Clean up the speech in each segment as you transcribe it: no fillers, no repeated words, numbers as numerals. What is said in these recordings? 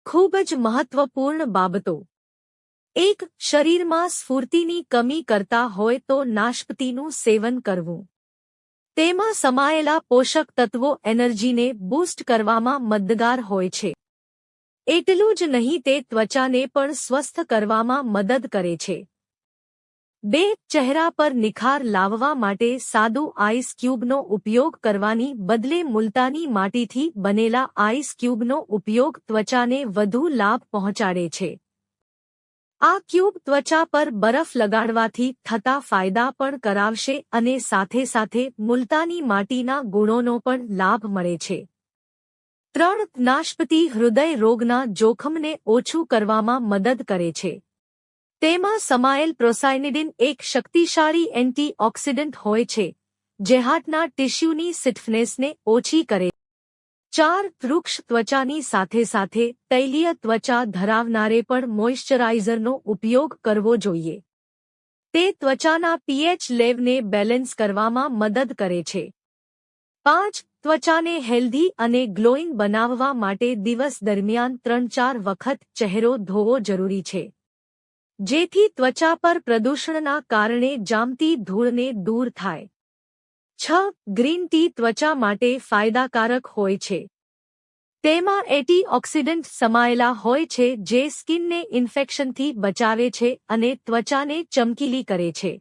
ખૂબ જ મહત્વપૂર્ણ બાબતો. 1. શરીરમાં સ્ફૂર્તિની કમી કરતા હોય તો નાશપતીનું સેવન કરવું. તેમાં સમાયેલા પોષક તત્વો એનર્જીને બૂસ્ટ કરવામાં મદદગાર હોય છે. એટલું જ નહીં, તે ત્વચાને પણ સ્વસ્થ કરવામાં મદદ કરે છે. 2. ચહેરા પર નિખાર લાવવા માટે સાદું આઈસ ક્યુબનો ઉપયોગ કરવાની બદલે મુલતાની માટીથી બનેલા આઈસ ક્યુબનો ઉપયોગ ત્વચાને વધુ લાભ પહોંચાડે છે. આ ક્યુબ ત્વચા પર બરફ લગાડવાથી થતા ફાયદા પણ કરાવશે અને સાથે સાથે મુલતાની માટીના ગુણોનો પણ લાભ મળે છે. 3. નાશપતી હૃદય રોગના જોખમને ઓછું કરવામાં મદદ કરે છે. તેમાં સમાયેલ પ્રોસાયનિડિન એક શક્તિશાળી એન્ટીઓક્સિડન્ટ હોય છે, જે હાર્ટના ટિશ્યુની સ્ટિફનેસને ઓછી કરે છે. 4. વૃક્ષ ત્વચાની સાથે સાથે તૈલીય ત્વચા ધરાવનારે પણ મોઇશ્ચરાઇઝરનો ઉપયોગ કરવો જોઈએ. તે ત્વચાના પીએચ લેવલને બેલેન્સ કરવામાં મદદ કરે છે. 5. ત્વચાને હેલ્ધી અને ગ્લોઈંગ બનાવવા માટે દિવસ દરમિયાન 3-4 વખત ચહેરો ધોવો જરૂરી છે, જેથી ત્વચા પર પ્રદૂષણના કારણે જામતી ધૂળને દૂર થાય. 6. ગ્રીન ટી ત્વચા માટે ફાયદાકારક હોય છે. તેમાં એન્ટીઓક્સિડન્ટ સમાયેલા હોય છે જે સ્કિનને ઇન્ફેક્શનથી બચાવે છે અને ત્વચાને ચમકીલી કરે છે.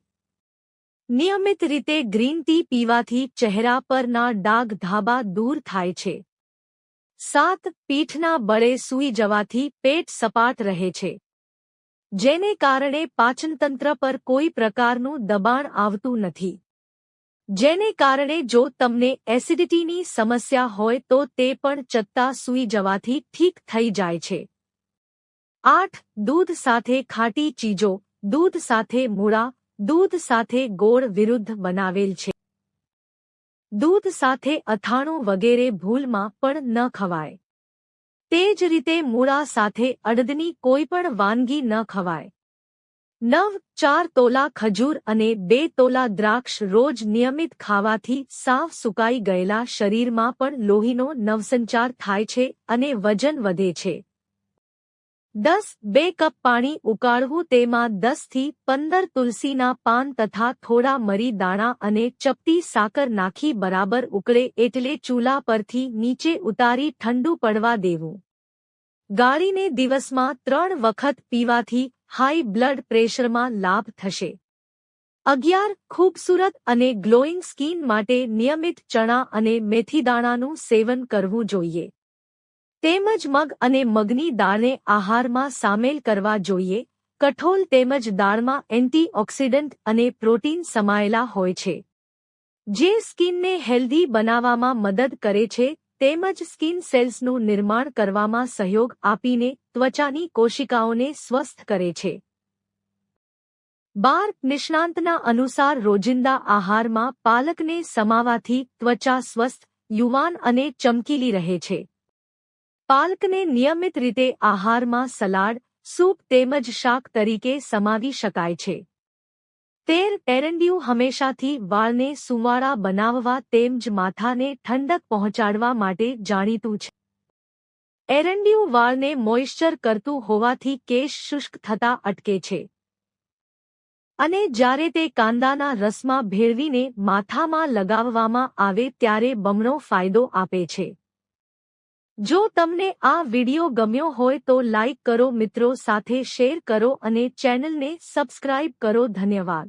નિયમિત રીતે ગ્રીન ટી પીવાથી ચહેરા પરના ડાઘ ધાબા દૂર થાય છે. 7. પીઠના બળે સૂઈ જવાથી પેટ સપાટ રહે છે, જેને કારણે પાચનતંત્ર પર કોઈ પ્રકારનું દબાણ આવતું નથી, જેને કારણે જો તમને એસિડિટીની સમસ્યા હોય તો તે પણ ચત્તા સૂઈ જવાથી ઠીક થઈ જાય છે. 8. દૂધ સાથે ખાટી ચીજો, દૂધ સાથે મૂળા, દૂધ સાથે ગોળ વિરુદ્ધ બનાવેલ છે. દૂધ સાથે અથાણું વગેરે ભૂલમાં પણ ન ખવાય. તે જ રીતે મૂળા સાથે અડદની કોઈ પણ વાનગી ન ખવાય. 9. 4 તોલા ખજૂર અને 2 તોલા દ્રાક્ષ રોજ નિયમિત ખાવાથી સાવ સુકાઈ ગયેલા શરીરમાં પણ લોહીનો નવસંચાર થાય છે અને વજન વધે છે. 10. 2 કપ પાણી ઉકાળવું, તેમાં 10 થી 15 તુલસીના પાન તથા થોડા મરી દાણા અને ચપટી સાકર નાખી બરાબર ઉકળે એટલે ચૂલા પરથી નીચે ઉતારી ઠંડુ પડવા દેવું. ગાળીને દિવસમાં 3 વખત પીવાથી હાઈ બ્લડ પ્રેશરમાં લાભ થશે. 11. ખૂબસૂરત અને ગ્લોઈંગ સ્કિન માટે નિયમિત ચણા અને મેથીદાણાનું સેવન કરવું જોઈએ. તેમજ મગ અને મગની દાળને આહારમાં સામેલ કરવા જોઈએ. કઠોળ તેમજ દાળમાં એન્ટીઓક્સિડન્ટ અને પ્રોટીન સમાયેલા હોય છે, જે સ્કિનને હેલ્ધી બનાવવામાં મદદ કરે છે તેમજ સ્કિન સેલ્સનું નિર્માણ કરવામાં સહયોગ આપીને ત્વચાની કોશિકાઓને સ્વસ્થ કરે છે. 12. નિષ્ણાંતના અનુસાર રોજિંદા આહારમાં પાલકને સમાવાથી ત્વચા સ્વસ્થ, યુવાન અને ચમકીલી રહે છે. પાલકને નિયમિત રીતે આહારમાં સલાડ, સૂપ તેમજ શાક તરીકે સમાવી શકાય છે. 13. એરંડિયું હંમેશાથી વાળને સુંવાળા બનાવવા તેમજ માથાને ઠંડક પહોંચાડવા માટે જાણીતું છે. એરંડિયું વાળને મોઇશ્ચર કરતું હોવાથી કેશ શુષ્ક થતા અટકે છે અને જ્યારે તે કાંદાના રસમાં ભેળવીને માથામાં લગાવવામાં આવે ત્યારે બમણો ફાયદો આપે છે. જો તમને આ વિડિયો ગમ્યો હોય તો લાઈક કરો, મિત્રો સાથે શેર કરો અને ચેનલને સબસ્ક્રાઇબ કરો. ધન્યવાદ.